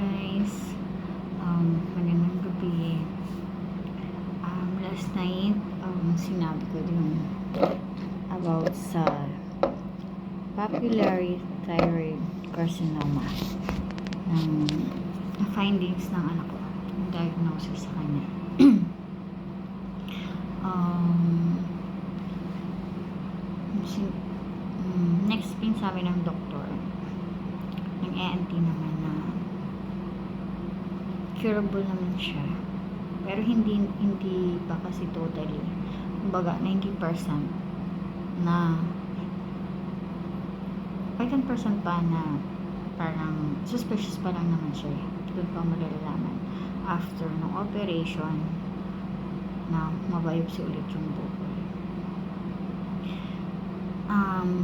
guys, magandang gabi. Last night, sinabi ko yung about sa papillary thyroid carcinoma ng findings ng anak ko, yung diagnosis sa kanya. Next pin sabi ng doktor, ng ENT naman na curable naman siya, pero hindi pa kasi totally, kumbaga 90% na 10% pa na parang suspicious pa lang naman siya. Doon pa malalaman after ng operation na mabiopsy ulit yung buko.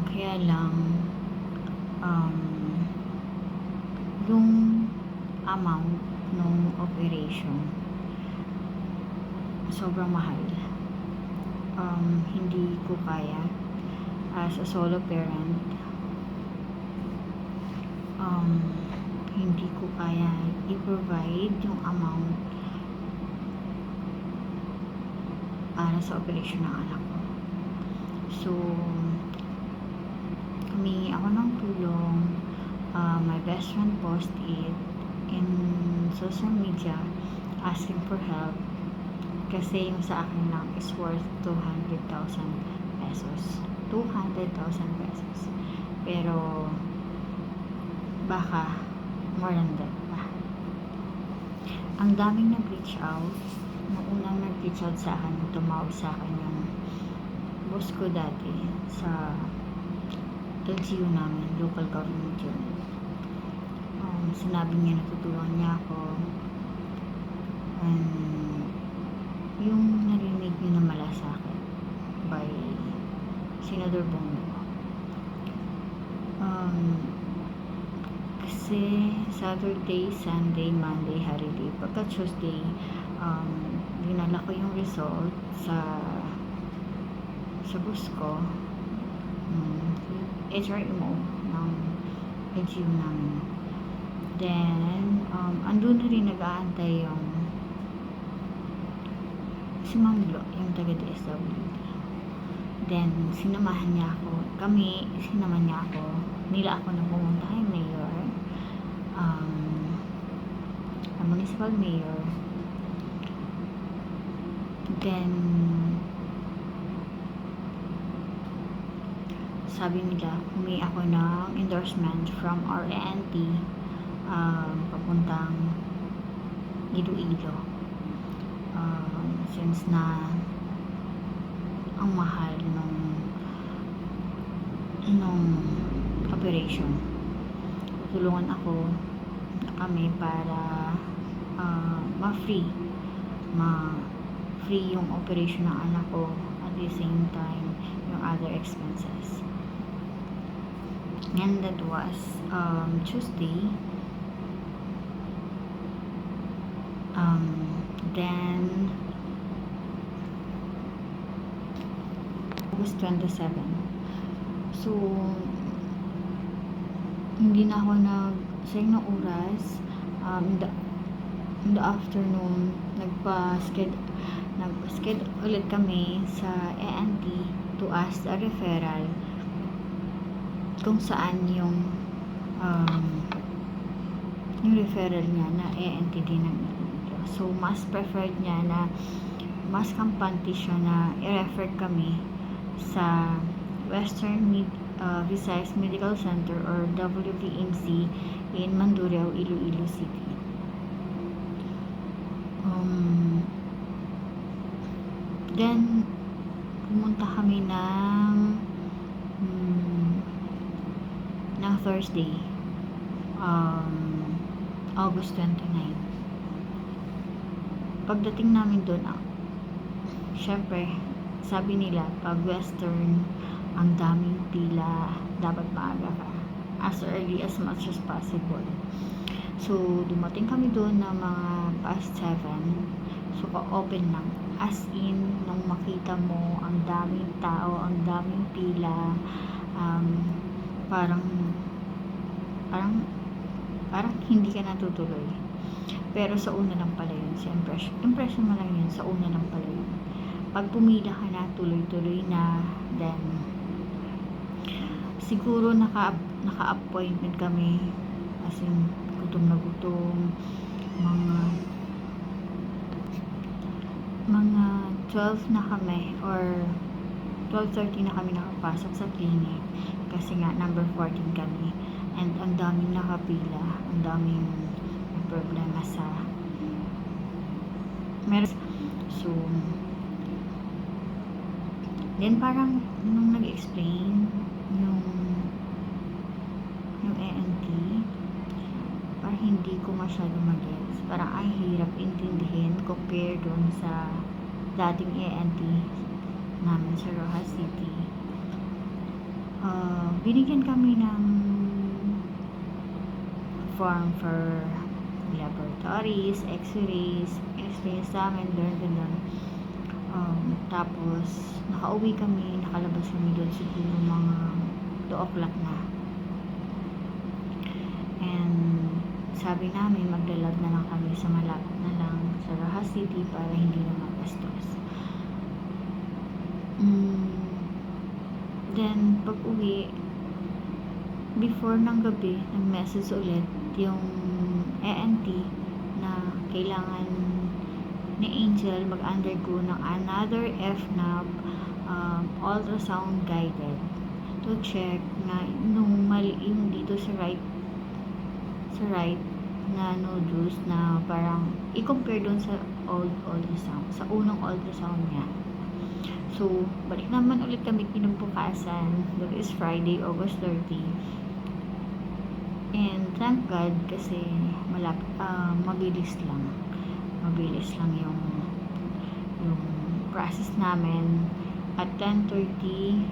Kaya lang yung amount ng operation sobrang mahal. Hindi ko kaya as a solo parent, hindi ko kaya i-provide yung amount para sa operation ng anak ko. So humingi ako ng tulong. My best friend post it in social media asking for help kasi yung sa akin lang is worth 200,000 pesos. 200,000 pesos. Pero baka more than that pa. Ang daming nag-reach out. Nung unang nag-reach out sa akin, tumawag sa akin yung boss ko dati sa LGU namin, local government unit. Sinabi niya natutulungan niya ako, and yung narinig niyo na malasakit by Senador Bongo. Kasi Saturday, Sunday, Monday, holiday. Pagka Tuesday, dinala ko yung result sa boss ko, HRMO ng LGU namin. Then, andun na rin nag-aantay yung si Ma'am Lo, yung taga-DSWD. Then, sinamahan niya ako. Nila ako na pumunta kay Mayor, municipal mayor. Then, sabi nila, humingi ako ng endorsement from our ENT papuntang Iloilo. Since na ang mahal nung operation, tulungan ako kami para ma-free yung operation ng anak ko, at the same time yung other expenses. And that was Tuesday. Then August 27. So hindi na ako nag-sayang ng oras. In the afternoon, nag-schedule ulit kami sa ENT to ask a referral kung saan yung referral niya na ENT din ng Iloilo. So mas preferred niya na mas kampante siya na i-refer kami sa Western Visayas Medical Center or WVMC in Mandurriao, Iloilo City. Then pumunta kami ng Thursday, August 29. Pagdating namin doon, syempre sabi nila pag Western ang daming pila, dapat maaga ka as early as much as possible. So dumating kami doon na mga past 7. So ka-open lang, as in nung makita mo ang daming tao, ang daming pila, parang parang hindi ka natutuloy. Pero sa una lang pala yun, sa impression mo lang yun, sa una lang pala yun. Pag pumila ka na, tuloy-tuloy na, then siguro naka-appointment kami, as in gutom na gutom, mga 12 na kami or 12:30 na kami nakapasok sa clinic kasi nga number 14 kami, and ang daming nakapila, ang daming problema sa meron. So then parang nung nag-explain yung ENT, parang hindi ko masyado mag-gets, parang ang hirap intindihin compare dun sa dating ENT namin sa Rojas City. Binigyan kami ng form for laboratories, x-rays, experience namin, ganun. Tapos nakauwi kami, nakalabas kami doon siguro mga 2 o'clock na, and sabi namin maglalab na lang kami sa malapit na lang sa Rojas City para hindi na magastos. Then pag uwi, before ng gabi, nag-message ulit yung ENT na kailangan ni Angel mag-undergo ng another FNAB ultrasound guided to check na nung mali yung dito sa right na nodules na parang i-compare dun sa old ultrasound, sa unang ultrasound niya. So balik naman ulit kami kinabukasan, that is Friday, August 30, and thank God kasi mabilis lang yung process namin. At 10:30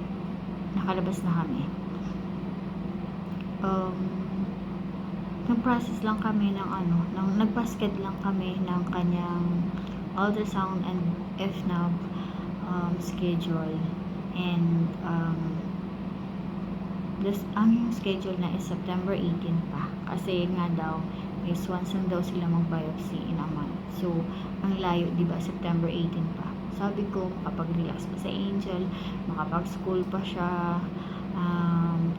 nakalabas na kami. Nag-process lang kami ng nagpasked lang kami ng kanyang ultrasound and FNAB schedule, and ang yung schedule na is September 18 pa, kasi nga daw is once lang daw sila mag-biopsy in a month. So ang layo, diba, September 18 pa. Sabi ko, makapag-relax pa sa Angel, makapag-school pa siya,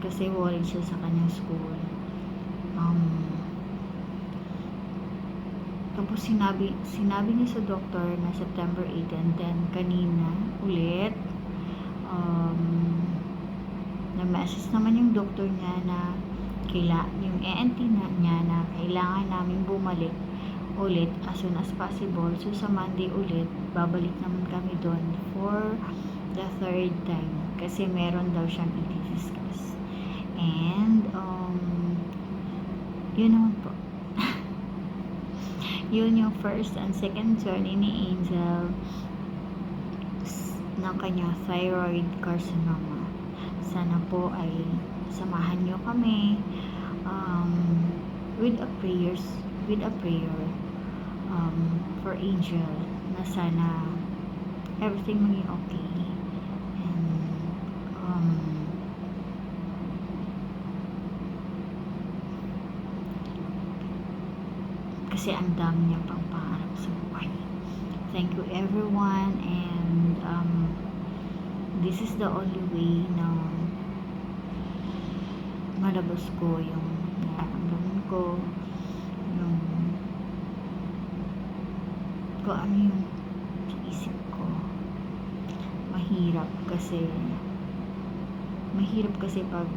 kasi worried siya sa kanyang school. Tapos sinabi niya sa doctor na September 8, and then kanina ulit nag-message naman yung doctor niya na yung ENT niya na kailangan namin bumalik ulit as soon as possible. So sa Monday ulit babalik naman kami doon for the 3rd time kasi meron daw siyang i-discuss. And yun naman po. Yun yung first and second journey ni Angel ng kanya thyroid carcinoma. Sana po ay samahan nyo kami with a prayer for Angel na sana everything maging okay, and kasi ang dami niya pang pangarap sa buhay. Thank you everyone, and this is the only way na malabas ko yung nararamdaman ko, yung kung ano yung sa isip ko. Mahirap kasi pag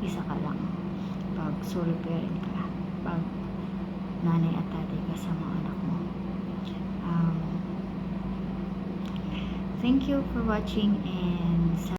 isa ka lang, pag solo parent ka, pag nanay at tatay ka sa mga anak mo. Thank you for watching, and